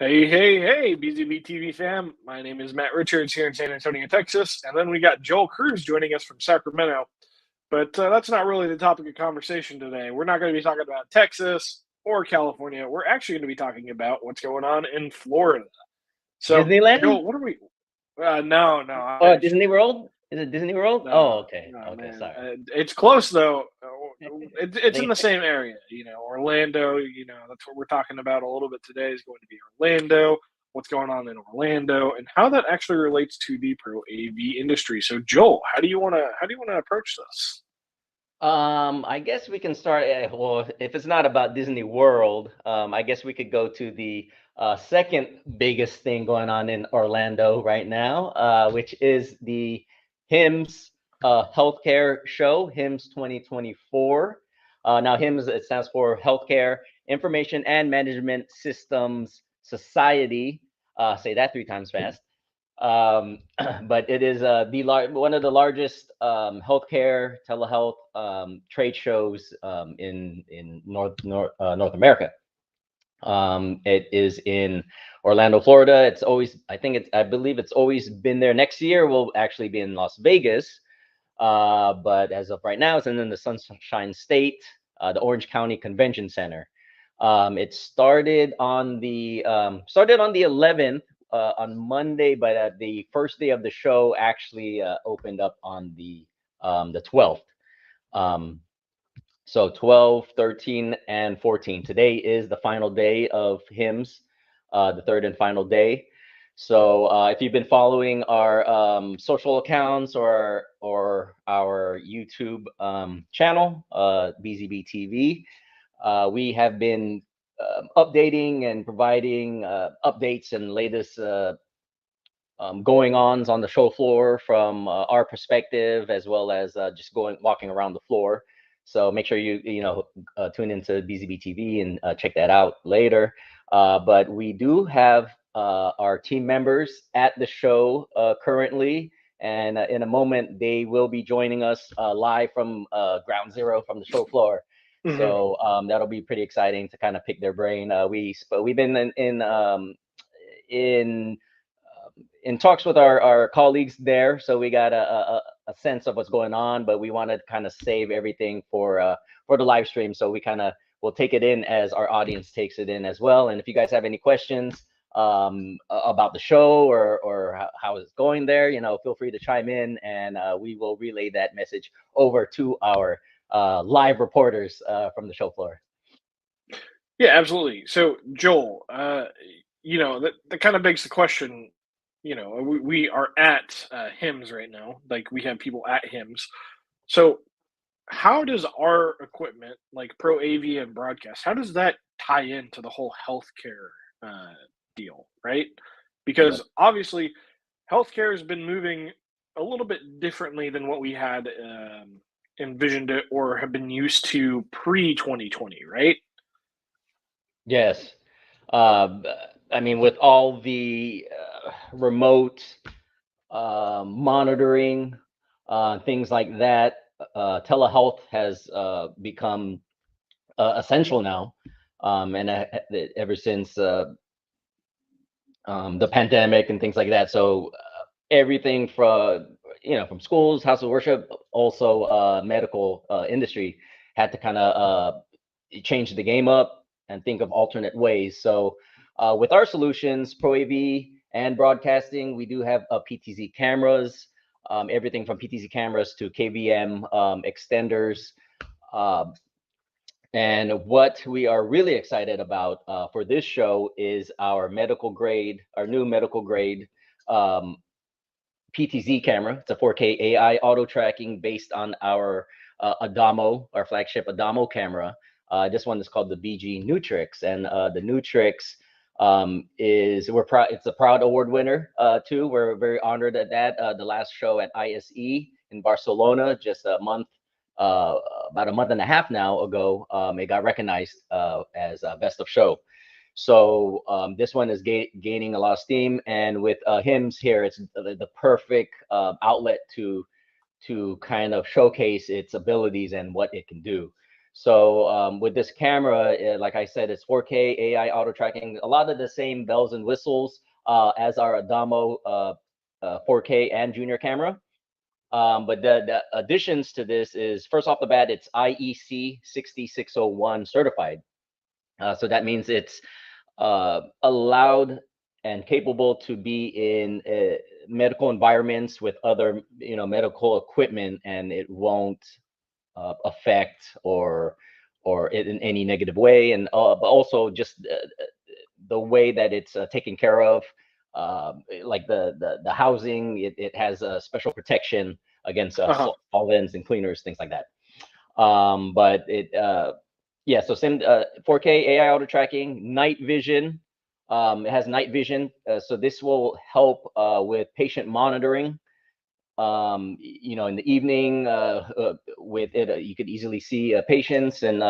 Hey, hey, hey, BZBTV fam. My name is Matt Richards here in San Antonio, Texas. And then we got Joel Cruz joining us from Sacramento. But that's not really the topic of conversation today. We're not going to be talking about Texas or California. We're actually going to be talking about what's going on in Florida. So, Disneyland? Joel, what are we? No, I'm Oh, in Disney Chicago. World? Is it Disney World? Oh, No, okay. no, Okay, man. sorry. It's close though. I It's in think the same area. Orlando. That's what we're talking about a little bit today. Is going to be Orlando. What's going on in Orlando, and how that actually relates to the pro AV industry. So, Joel, how do you want to approach this? I guess we can start. Well, if it's not about Disney World, I guess we could go to the second biggest thing going on in Orlando right now, which is the HIMSS healthcare show, HIMSS 2024. Now, HIMSS, it stands for Healthcare Information and Management Systems Society. Say that three times fast. um, but it is one of the largest healthcare telehealth trade shows in North America. It is in Orlando, Florida. I believe it's always been there. Next year will actually be in Las Vegas, but as of right now, it's in the Sunshine State, the Orange County Convention Center. It started on the 11th on Monday, but the first day of the show actually opened up on the 12th. Um, so 12, 13, and 14. Today is the final day of HIMSS, the third and final day. So if you've been following our social accounts or our YouTube channel, BZBTV, we have been updating and providing updates and latest going ons on the show floor from our perspective, as well as just walking around the floor. So make sure you tune into BZB TV and check that out later. But we do have our team members at the show currently, and in a moment they will be joining us live from ground zero from the show floor. Hmm. So that'll be pretty exciting to kind of pick their brain. We've been in in talks with our colleagues there, so we got a sense of what's going on, but we want to kind of save everything for the live stream, so we kind of will take it in as our audience takes it in as well. And if you guys have any questions about the show or how it's going there, feel free to chime in, and we will relay that message over to our live reporters from the show floor. Yeah, absolutely. So, Joel, that kind of begs the question. We are at HIMSS right now. Like we have people at HIMSS. So, how does our equipment, like Pro AV and broadcast, how does that tie into the whole healthcare uh, deal, right? Yep. Because obviously, healthcare has been moving a little bit differently than what we had envisioned it or have been used to pre 2020, right? Yes. Uh, I mean, with all the remote monitoring, things like that, telehealth has become essential now. And ever since the pandemic and things like that. So everything from schools, house of worship, also medical industry had to kind of change the game up and think of alternate ways. So with our solutions, Pro AV and broadcasting, we do have PTZ cameras, everything from PTZ cameras to KVM extenders. Uh, and what we are really excited about for this show is our new medical grade um, PTZ camera. It's a 4K AI auto tracking based on our Adamo, our flagship Adamo camera. This one is called the BG Nutrix, and the Nutrix it's a proud award winner too. We're very honored at that. The last show at ISE in Barcelona, just uh, about a month and a half now ago, it got recognized as best of show. So this one is gaining a lot of steam, and with HIMSS here, it's the perfect outlet to kind of showcase its abilities and what it can do. So with this camera, like I said, it's 4K AI auto tracking, a lot of the same bells and whistles as our Adamo 4K and junior camera. But the additions to this is, first off the bat, it's IEC 6601 certified. So that means it's allowed and capable to be in medical environments with other, medical equipment, and it won't affect or in any negative way. And but also just the way that it's taken care of, like the housing, it has a special protection against solvents and cleaners, things like that. But it yeah, so same 4K AI auto tracking, night vision. It has night vision, so this will help with patient monitoring. In the evening, with it, you could easily see patients, and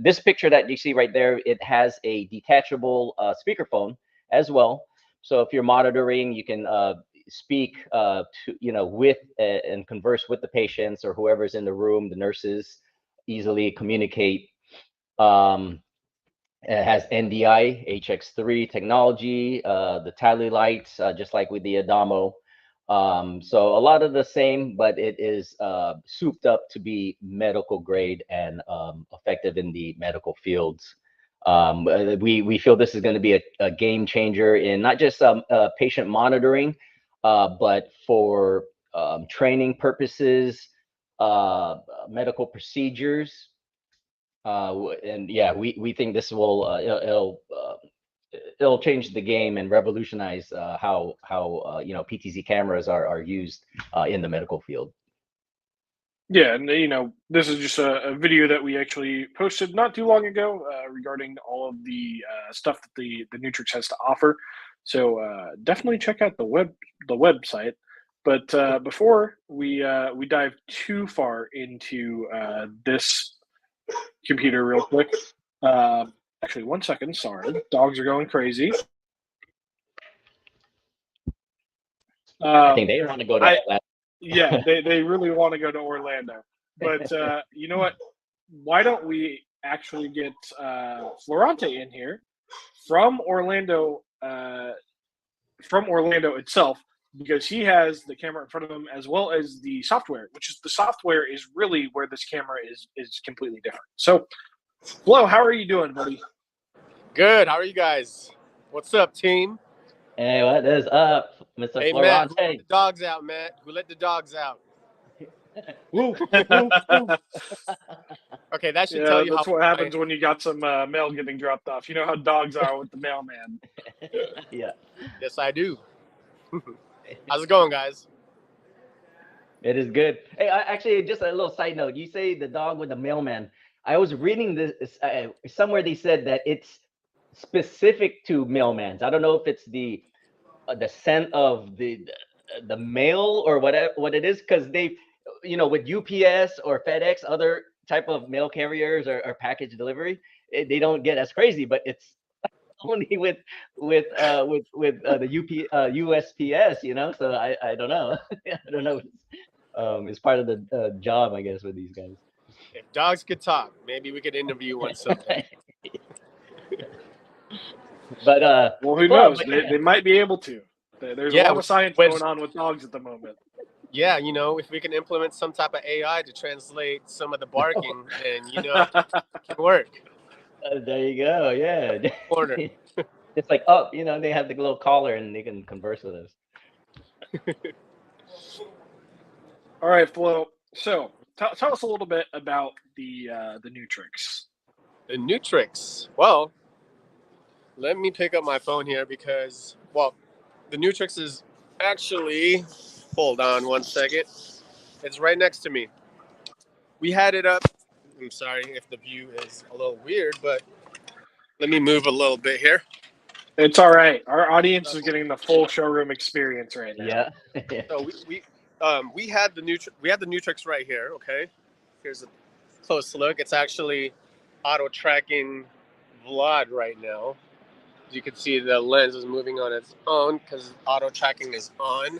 this picture that you see right there, it has a detachable speakerphone as well. So if you're monitoring, you can speak to, with and converse with the patients or whoever's in the room, the nurses, easily communicate. It has NDI HX3 technology, the tally lights, just like with the Adamo. So a lot of the same, but it is souped up to be medical grade and effective in the medical fields. We feel this is going to be a game changer in not just patient monitoring, but for training purposes, medical procedures. And yeah, we think this will it'll change the game and revolutionize how PTZ cameras are used in the medical field. Yeah, and this is just a video that we actually posted not too long ago regarding all of the stuff that the Nutrix has to offer. So definitely check out the website. But before we dive too far into this computer, real quick, actually, 1 second. Sorry, dogs are going crazy. I think they want to go to. Yeah, they really want to go to Orlando. But you know what? Why don't we actually get Florante in here from Orlando itself, because he has the camera in front of him as well as the software, which is the software is really where this camera is completely different. So, Flo, how are you doing, buddy? Good. How are you guys? What's up, team? Hey, what is up, Mr. Hey, Florante? Matt, who let the dogs out, Matt? Who let the dogs out? Woof, woof, woof. Okay, that should tell you that's how what happens when you got some mail getting dropped off. You know how dogs are with the mailman. Yeah. Yes, I do. How's it going, guys? It is good. Hey, actually, just a little side note. You say the dog with the mailman. I was reading this somewhere. They said that it's specific to mailmans. I don't know if it's the scent of the mail or whatever what it is, because they, with UPS or FedEx, other type of mail carriers or package delivery, they don't get as crazy, but it's only with the USPS, so I don't know. I don't know. It's part of the job, I guess, with these guys. If dogs could talk, maybe we could interview one someday. But well, who knows? They might be able to. There's a lot of science going on with dogs at the moment. Yeah, if we can implement some type of AI to translate some of the barking, then it can work. There you go. Yeah. Corner. It's like, they have the little collar and they can converse with us. All right, Flo. So tell us a little bit about the Nutrix. The Nutrix. Well, let me pick up my phone here because, the Nutrix is actually, hold on 1 second. It's right next to me. We had it up. I'm sorry if the view is a little weird, but let me move a little bit here. It's all right. Our audience is getting the full showroom experience right now. Yeah. So we had the Nutrix right here. Okay, here's a close look. It's actually auto tracking Vlad right now. As you can see, the lens is moving on its own because auto tracking is on.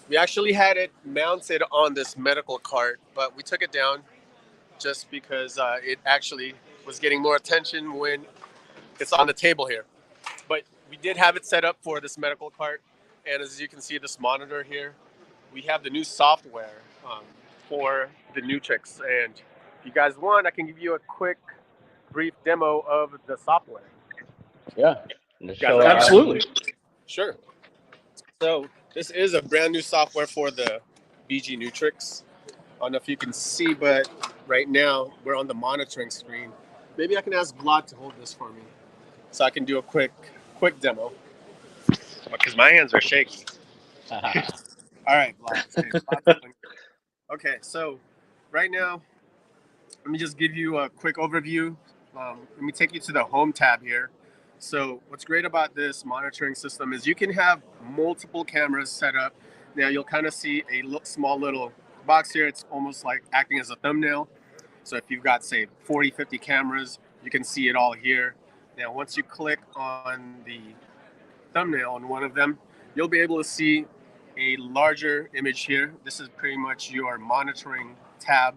We actually had it mounted on this medical cart, but we took it down just because it actually was getting more attention when it's on the table here. But we did have it set up for this medical cart, and as you can see, this monitor here, we have the new software for the Nutrix. And if you guys want, I can give you a quick, brief demo of the software. Yeah. Show Absolutely. Sure. So this is a brand new software for the BG Nutrix. I don't know if you can see, but right now we're on the monitoring screen. Maybe I can ask Vlad to hold this for me so I can do a quick demo because my hands are shaky. All right, Vlad. Okay, so right now, let me just give you a quick overview. Let me take you to the home tab here. So what's great about this monitoring system is you can have multiple cameras set up. Now you'll kind of see a small little box here. It's almost like acting as a thumbnail. So if you've got, say, 40, 50 cameras, you can see it all here. Now, once you click on the thumbnail on one of them, you'll be able to see a larger image here. This is pretty much your monitoring tab,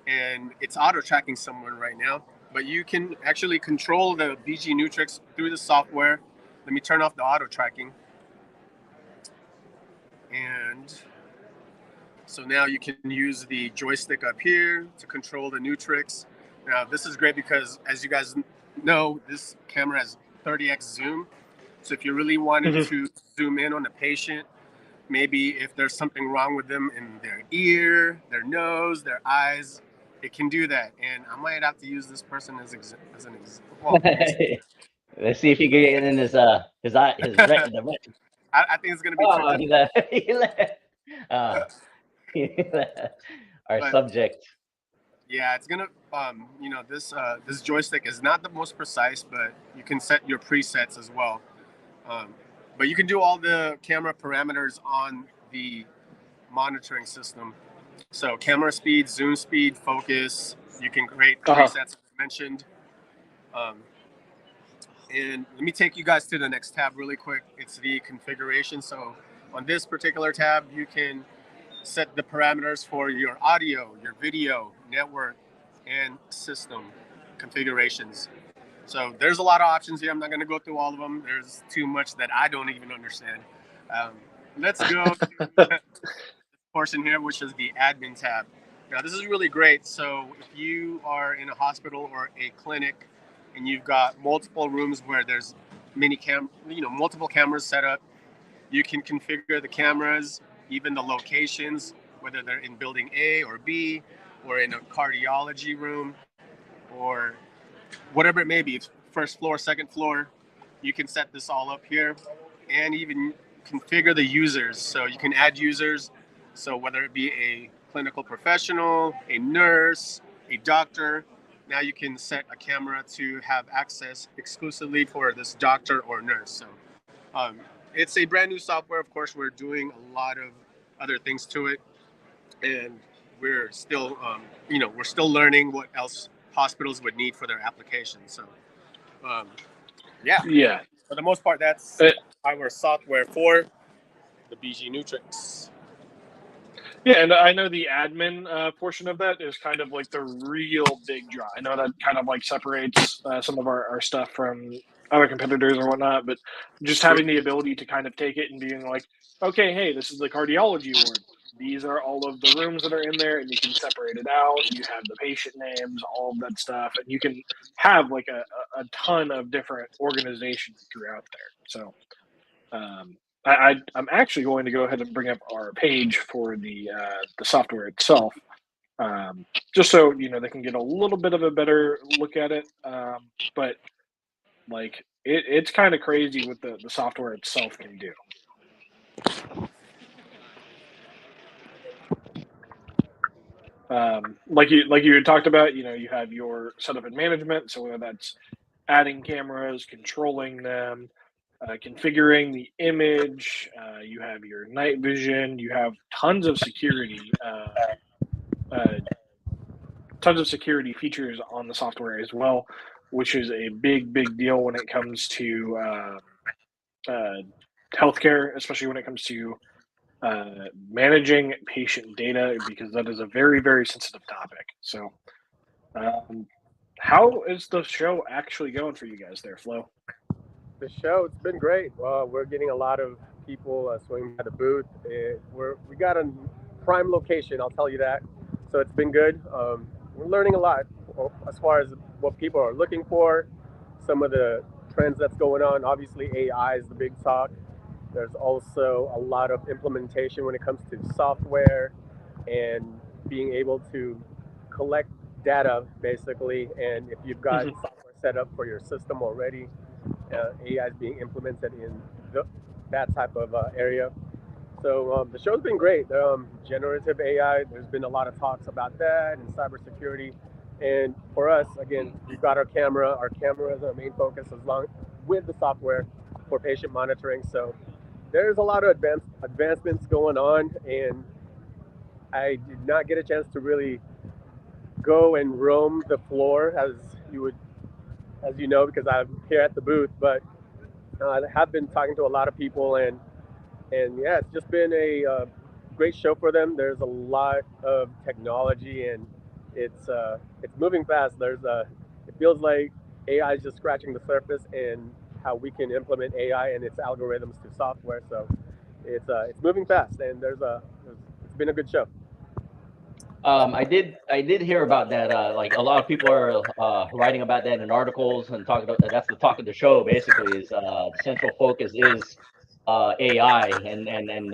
and it's auto tracking someone right now. But you can actually control the BG Nutrix through the software. Let me turn off the auto tracking. And so now you can use the joystick up here to control the Nutrix. Now this is great because, as you guys know, this camera has 30x zoom. So if you really wanted to zoom in on a patient, maybe if there's something wrong with them in their ear, their nose, their eyes, it can do that. And I might have to use this person as an example. Well, let's see if he can get in his eye, his ret. I think it's gonna be too difficult. Our subject. Yeah, it's gonna this joystick is not the most precise, but you can set your presets as well. But you can do all the camera parameters on the monitoring system. So camera speed, zoom speed, focus. You can create presets, as I mentioned. And let me take you guys to the next tab really quick. It's the configuration. So on this particular tab, you can set the parameters for your audio, your video, network, and system configurations. So there's a lot of options here. I'm not going to go through all of them. There's too much that I don't even understand. Let's go to this portion here, which is the admin tab. Now, this is really great. So if you are in a hospital or a clinic and you've got multiple rooms where there's multiple cameras set up, you can configure the cameras, even the locations, whether they're in building A or B, or in a cardiology room, or whatever it may be, first floor, second floor. You can set this all up here and even configure the users. So you can add users. So whether it be a clinical professional, a nurse, a doctor, now you can set a camera to have access exclusively for this doctor or nurse. So it's a brand new software. Of course, we're doing a lot of other things to it, and we're still, we're still learning what else hospitals would need for their applications. So, yeah. For the most part, that's our software for the BG Nutrix. Yeah, and I know the admin portion of that is kind of like the real big draw. I know that kind of like separates some of our stuff from other competitors or whatnot, but just having the ability to kind of take it and being like, okay, hey, this is the cardiology ward. These are all of the rooms that are in there, and you can separate it out. You have the patient names, all of that stuff, and you can have like a ton of different organizations throughout there. So I'm actually going to go ahead and bring up our page for the software itself, just so they can get a little bit of a better look at it. But like it's kind of crazy what the software itself can do. Like you had talked about, you have your setup and management. So whether that's adding cameras, controlling them, configuring the image, you have your night vision, you have tons of security features on the software as well, which is a big deal when it comes to healthcare, especially when it comes to managing patient data, because that is a very, very sensitive topic. So, um, how is the show actually going for you guys there, Flo? The show, it's been great. We're getting a lot of people swinging by the booth. We got a prime location, I'll tell you that. So it's been good. We're learning a lot as far as what people are looking for, some of the trends that's going on. Obviously, AI is the big talk. There's also a lot of implementation when it comes to software and being able to collect data, basically. And if you've got Mhm. software set up for your system already, AI is being implemented in that type of area. So the show's been great. Generative AI, there's been a lot of talks about that and cybersecurity. And for us, again, we've got our camera. Our camera is our main focus, as long with the software for patient monitoring. So there's a lot of advancements going on, and I did not get a chance to really go and roam the floor you would, as you know, because I'm here at the booth. But I have been talking to a lot of people, and yeah, it's just been a great show for them. There's a lot of technology, and it's moving fast. It feels like AI is just scratching the surface, and how we can implement AI and its algorithms to software. So it's moving fast, and it's been a good show. I did hear about that. Like a lot of people are writing about that in articles and talking about that's the talk of the show. Basically, is the central focus is AI and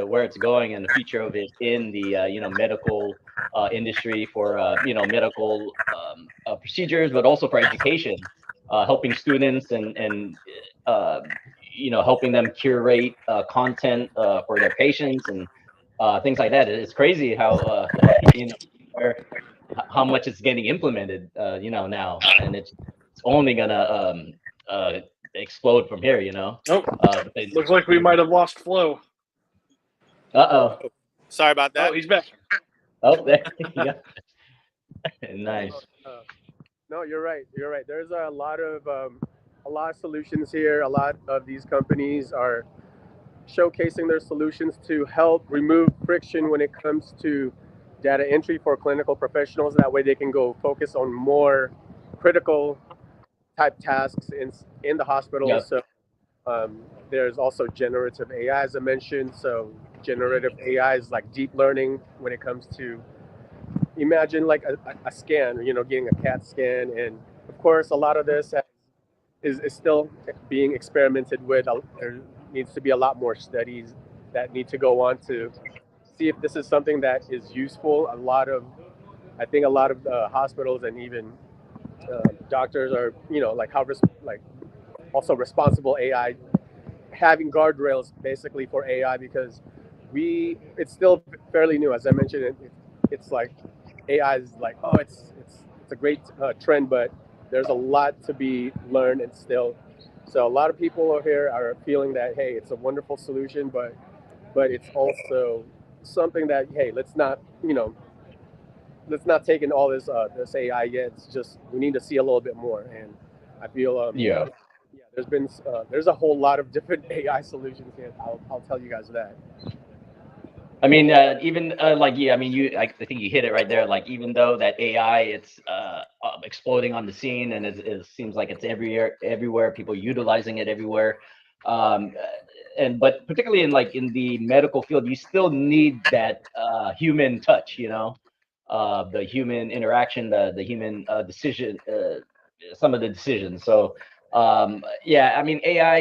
where it's going and the future of it in the medical industry for medical procedures, but also for education, helping students and uh, helping them curate content for their patients and things like that. It's crazy how where how much it's getting implemented, now, and it's only gonna explode from here, Oh, but looks like we might have lost Flo. uh-oh. Sorry about Oh, that. he's back. Oh, there you go. Nice. Uh, no, you're right. You're right. There's a lot of solutions here. A lot of these companies are showcasing their solutions to help remove friction when it comes to data entry for clinical professionals. That way, they can go focus on more critical type tasks in the hospital. Yep. So there's also generative AI, as I mentioned. So generative AI is like deep learning when it comes to, imagine like a scan, getting a CAT scan, and of course, a lot of this is still being experimented with. There needs to be a lot more studies that need to go on to see if this is something that is useful. I think a lot of hospitals and even doctors are, like like also responsible AI, having guardrails basically for AI, because it's still fairly new. As I mentioned, it's like AI is like, oh, it's a great trend, but there's a lot to be learned and still. So a lot of people here are feeling that, hey, it's a wonderful solution, but it's also something that, hey, let's not take in all this AI yet. It's just we need to see a little bit more, and I feel Yeah. yeah, there's a whole lot of different AI solutions here. I'll tell you guys that. I mean, even like yeah, I mean, I think you hit it right there. Like, even though that AI, it's exploding on the scene, and it seems like it's everywhere. People utilizing it everywhere, um, and but particularly in the medical field, you still need that human touch. The human interaction, the human decision, some of the decisions. So, yeah, I mean, AI,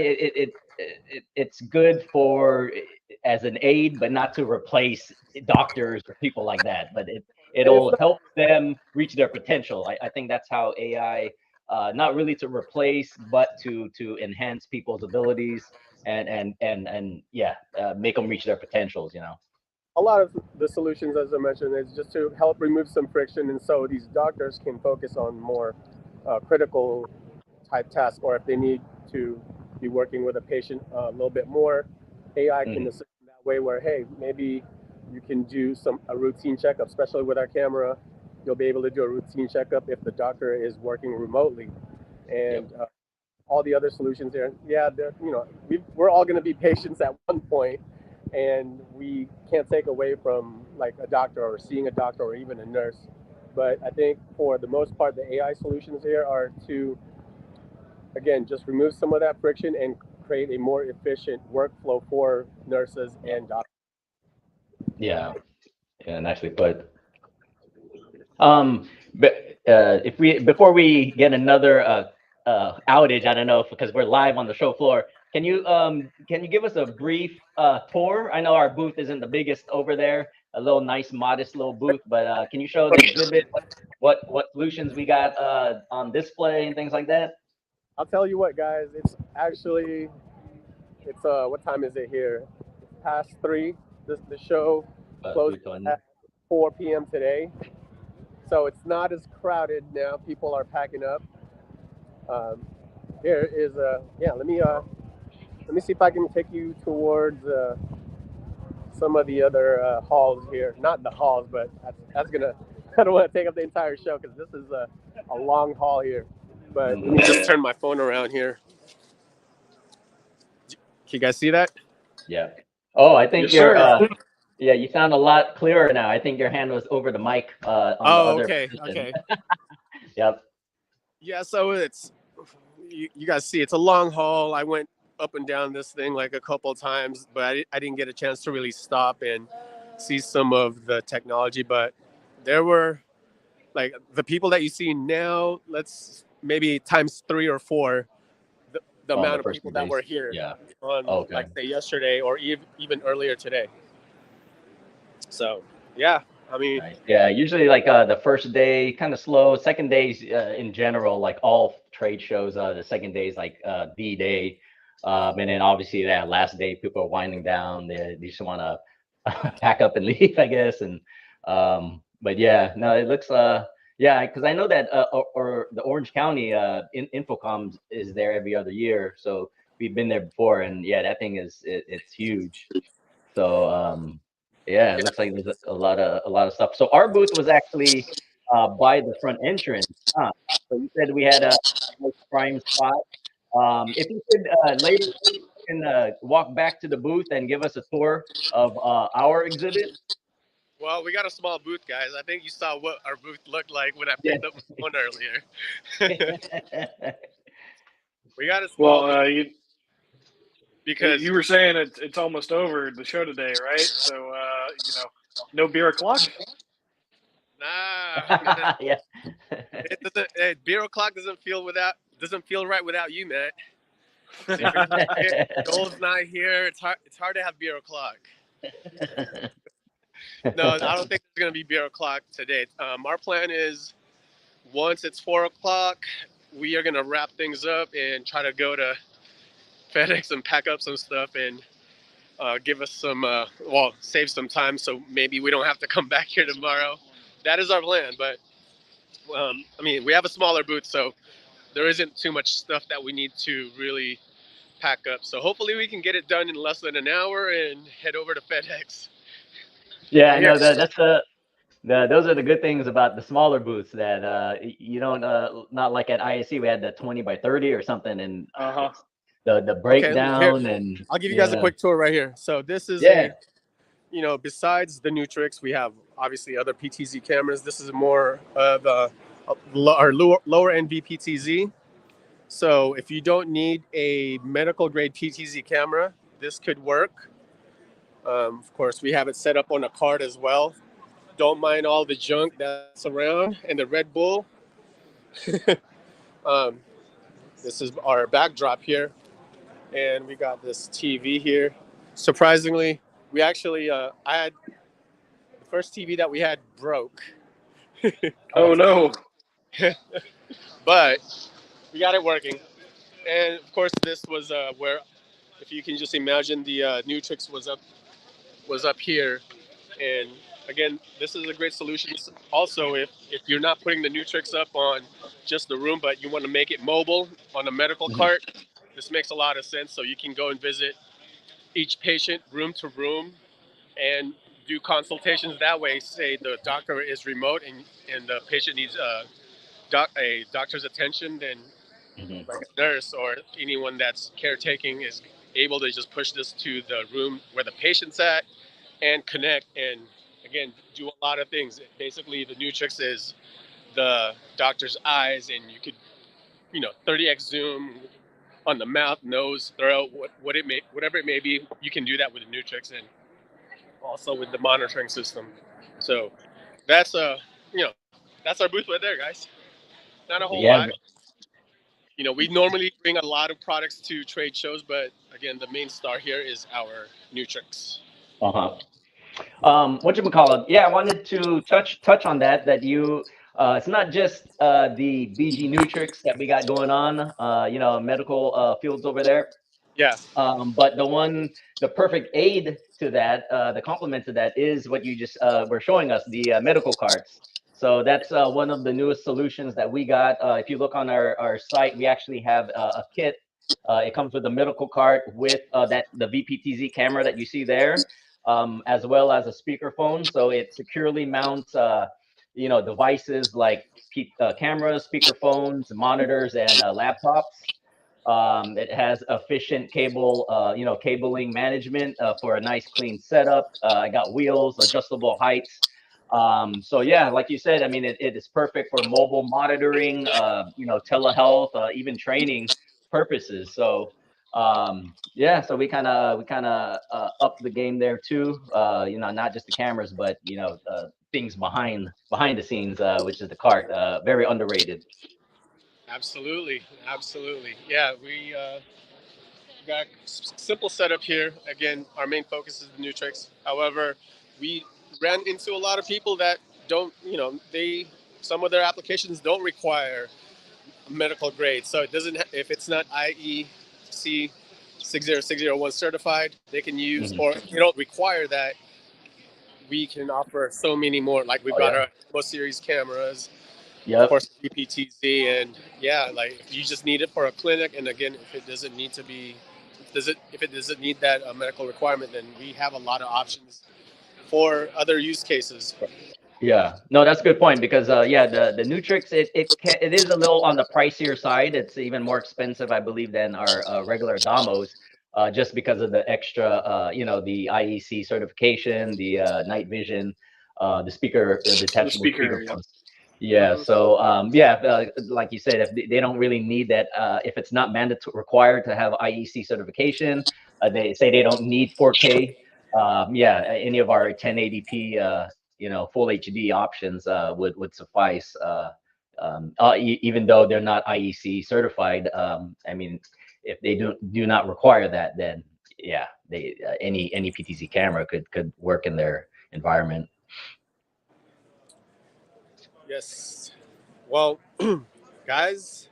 it's good for as an aid, but not to replace doctors or people like that. But And it's it'll not, help them reach their potential. I think that's how AI, not really to replace, but to enhance people's abilities and yeah, make them reach their potentials. a lot of the solutions, as I mentioned, is just to help remove some friction, and so these doctors can focus on more critical type tasks, or if they need to be working with a patient a little bit more, AI can Mhm. assist in that way. Where, hey, maybe you can do a routine checkup, especially with our camera. You'll be able to do a routine checkup if the doctor is working remotely, Yep. and all the other solutions there. Yeah, we're all going to be patients at one point, and we can't take away from like a doctor or seeing a doctor or even a nurse. But I think for the most part, the AI solutions here are to, again, just remove some of that friction and create a more efficient workflow for nurses and doctors. Yeah, yeah, nicely put. But if we before we get another outage, I don't know if, because we're live on the show floor. Can you give us a brief tour? I know our booth isn't the biggest over there, a little nice, modest little booth, but can you show the exhibit, what solutions we got on display and things like that? I'll tell you what, guys, it's actually, it's what time is it here? Past 3. The show closed 3:20. at 4 p.m. today, so it's not as crowded now. People are packing up. Um, Here is yeah. Let me see if I can take you towards some of the other halls here. Not the halls, but that's gonna. I don't want to take up the entire show because this is a long hall here. But let me just turn my phone around here. Can you guys see that? Yeah. Oh, I think Yes, you're sir. yeah, you sound a lot clearer now. I think your hand was over the mic on the Oh, other okay, position. okay. Yep. Yeah, so it's, you guys see it's a long haul. I went up and down this thing like a couple times, but I didn't get a chance to really stop and see some of the technology. But there were like the people that you see now, let's maybe times 3 or 4 the On the amount of first people few that were days. here Yeah. on Okay. like say yesterday or even earlier today. So yeah, I mean, Nice. Yeah, usually like the first day kind of slow. Second days in general, like all trade shows, the second day is like the day. And then obviously that last day, people are winding down. They just want to pack up and leave, I guess. And but yeah, no, it looks yeah, because I know that or the Orange County Infocom is there every other year, so we've been there before, and yeah, that thing it's huge. So yeah, it looks like there's a lot of stuff. So our booth was actually by the front entrance. Huh? So you said we had a nice prime spot. If you could later you can walk back to the booth and give us a tour of our exhibit. well, we got a small booth, guys. I think you saw what our booth looked like when I Yeah. picked up my phone earlier. We got a small Well, booth you because were saying it's almost over the show today, right? So no beer o'clock. nah, man, Yeah. it doesn't. Beer o'clock doesn't feel right without you, man. If you're not here, Joel's not here. It's hard to have beer o'clock. No, I don't think there's gonna be beer o'clock today. Our plan is once it's 4 o'clock, we are gonna wrap things up and try to go to FedEx and pack up some stuff and give us some save some time so maybe we don't have to come back here tomorrow. That is our plan. But I mean, we have a smaller booth, so there isn't too much stuff that we need to really pack up. So hopefully we can get it done in less than an hour and head over to FedEx. Yeah, I know Yes. that's those are the good things about the smaller booths that you don't not like at ISC we had the 20 by 30 or something, and Uh huh. it's the Okay, here, breakdown and I'll give you guys a yeah. quick tour right here. So this is Yeah. besides the new tricks, we have obviously other PTZ cameras. This is more of our lower end VPTZ. So if you don't need a medical grade PTZ camera, this could work. Of course, we have it set up on a card as well. Don't mind all the junk that's around and the Red Bull. um, this is our backdrop here, and we got this TV here. Surprisingly, we actually I had the first TV that we had broke. Oh no. But we got it working. And of course, this was where, if you can just imagine, the Nutrix was up here. And again, this is a great solution. Also, if you're not putting the Nutrix up on just the room, but you want to make it mobile on a medical Mhm. cart, this makes a lot of sense. So you can go and visit each patient room to room and do consultations that way. Say the doctor is remote and the patient needs a doctor's attention, then Mhm. like a nurse or anyone that's caretaking is able to just push this to the room where the patient's at and connect and again do a lot of things. Basically, the Nutrix is the doctor's eyes, and you could 30x zoom on the mouth, nose, throat, whatever it may be. You can do that with the Nutrix and also with the monitoring system. So that's that's our booth right there, guys. Not a whole Yeah. lot. We normally bring a lot of products to trade shows, but again, the main star here is our Nutrix. Whatchamacallit? Yeah, I wanted to touch on that you it's not just the BG Nutrix that we got going on, medical fields over there. Yeah. But the perfect aid to that, the complement to that is what you just were showing us, the medical carts. So that's one of the newest solutions that we got. If you look on our site, we actually have a kit. It comes with a medical cart with the VPTZ camera that you see there, as well as a speakerphone. So it securely mounts, devices like cameras, speakerphones, monitors, and laptops. It has efficient cabling management for a nice clean setup. I got wheels, adjustable heights. So yeah, like you said, I mean, it is perfect for mobile monitoring, telehealth, even training purposes. So yeah, so we kind of up the game there too. Not just the cameras, but things behind the scenes, which is the cart. Very underrated. Absolutely. Yeah, we got simple setup here. Again, our main focus is the Nutrix. However, we ran into a lot of people that don't, some of their applications don't require medical grade. So it doesn't, if it's not IEC 60601 certified, they can use, or they don't require that. We can offer so many more. Like we've got our Mo series cameras, of course, VPTZ, and yeah, like you just need it for a clinic. And again, if it doesn't need to be, if it doesn't need that medical requirement, then we have a lot of options for other use cases. Yeah, no, that's a good point because yeah, the Nutrix it is a little on the pricier side. It's even more expensive, I believe, than our regular Damos, just because of the extra, the IEC certification, the night vision, the speaker, The detachable speaker, yep. speakerphones. Yeah, so yeah, like you said, if they don't really need that, if it's not mandatory required to have IEC certification, they say they don't need 4K. Yeah, any of our 1080p, full HD options would suffice. Even though they're not IEC certified, I mean, if they do not require that, then yeah, they any PTZ camera could work in their environment. Yes. Well, guys,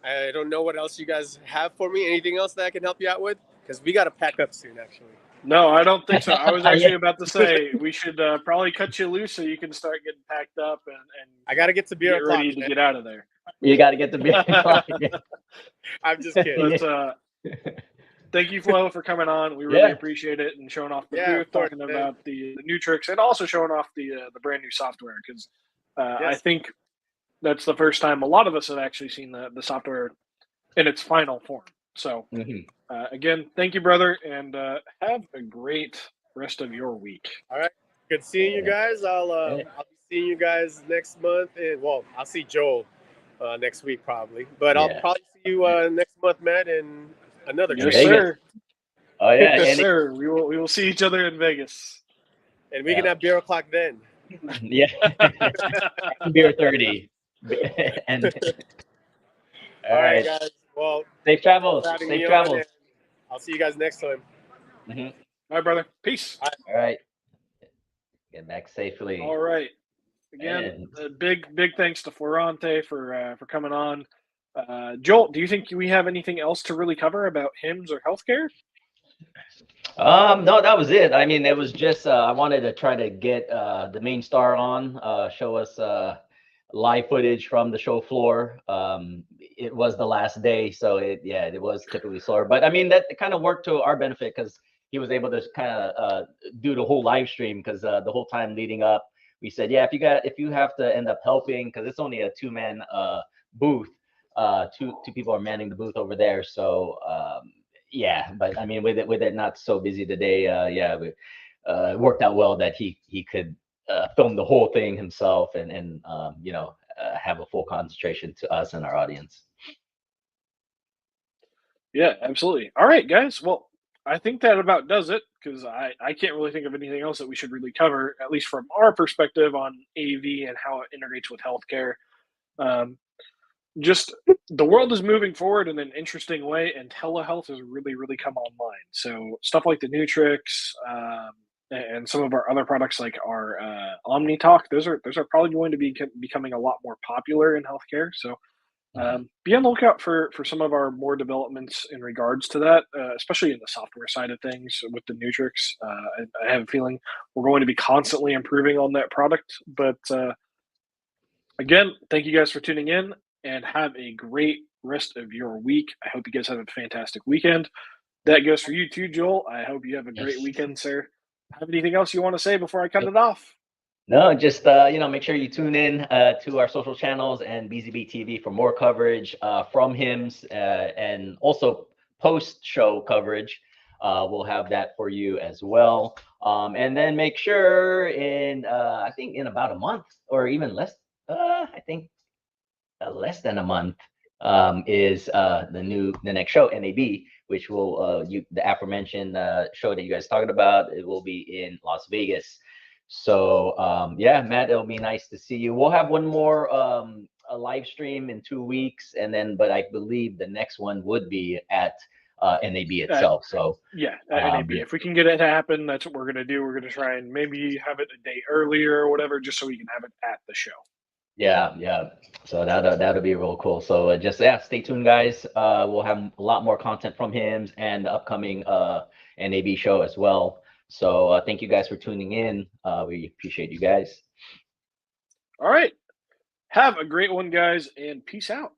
I don't know what else you guys have for me. Anything else that I can help you out with? Because we got to pack up soon, actually. No, I don't think so. I was actually about to say we should probably cut you loose so you can start getting packed up and I got to get to beer o'clock, ready to get out of there. You got to get the beer o'clock. I'm just kidding. But, thank you, Flo, for coming on. We really appreciate it and showing off the booth, talking about the Nutrix, and also showing off the brand new software because I think that's the first time a lot of us have actually seen the software in its final form. So again, thank you, brother, and have a great rest of your week. All right. Good seeing you guys. I'll be seeing you guys next month. And well, I'll see Joel next week probably. But I'll probably see you next month, Matt, and another Yes, trade. sir. Oh yeah, yes, sir. We will see each other in Vegas. And we can have beer o'clock then. Yeah. Beer 30. And all right, guys. Well, safe travels. Safe travels. I'll see you guys next time. All right, brother. Peace. All right. Get back safely. All right. Again, big thanks to Florante for coming on. Joel, do you think we have anything else to really cover about HIMSS or healthcare? No, that was it. I mean, it was just I wanted to try to get the main star on, show us live footage from the show floor. It was the last day, so it was typically slower. But I mean, that kind of worked to our benefit because he was able to kind of do the whole live stream because the whole time leading up, we said, yeah, if you have to end up helping because it's only a two-man booth, two people are manning the booth over there, so yeah, but I mean, with it not so busy today, yeah, it worked out well that he could film the whole thing himself and you know, have a full concentration to us and our audience. Yeah, absolutely. All right, guys. Well, I think that about does it because I can't really think of anything else that we should really cover, at least from our perspective on AV and how it integrates with healthcare. Um, just the world is moving forward in an interesting way, and telehealth has really, really come online. So stuff like the Nutrix and some of our other products, like our OmniTalk, those are probably going to be becoming a lot more popular in healthcare. So Mhm. be on the lookout for some of our more developments in regards to that, especially in the software side of things with the Nutrix. I have a feeling we're going to be constantly improving on that product. But again, thank you guys for tuning in and have a great rest of your week. I hope you guys have a fantastic weekend. That goes for you too, Joel. I hope you have a great Yes. weekend, sir. Have anything else you want to say before I cut it off? No, just you know, make sure you tune in to our social channels and BZB TV for more coverage from HIMSS and also post-show coverage. We'll have that for you as well. And then make sure in I think in about a month or even less, I think less than a month is the next show, NAB, which will the aforementioned show that you guys talking about. It will be in Las Vegas. So yeah, Matt, it'll be nice to see you. We'll have one more a live stream in 2 weeks, and then but I believe the next one would be at NAB Uh, itself. So Yeah, at NAB. yeah, If we can get it to happen, that's what we're gonna do. We're gonna try and maybe have it a day earlier or whatever, just so we can have it at the show. yeah. So that'll be real cool. So just yeah, stay tuned, guys. We'll have a lot more content from him and the upcoming NAB show as well. So thank you guys for tuning in. We appreciate you guys. All right. Have a great one, guys, and peace out.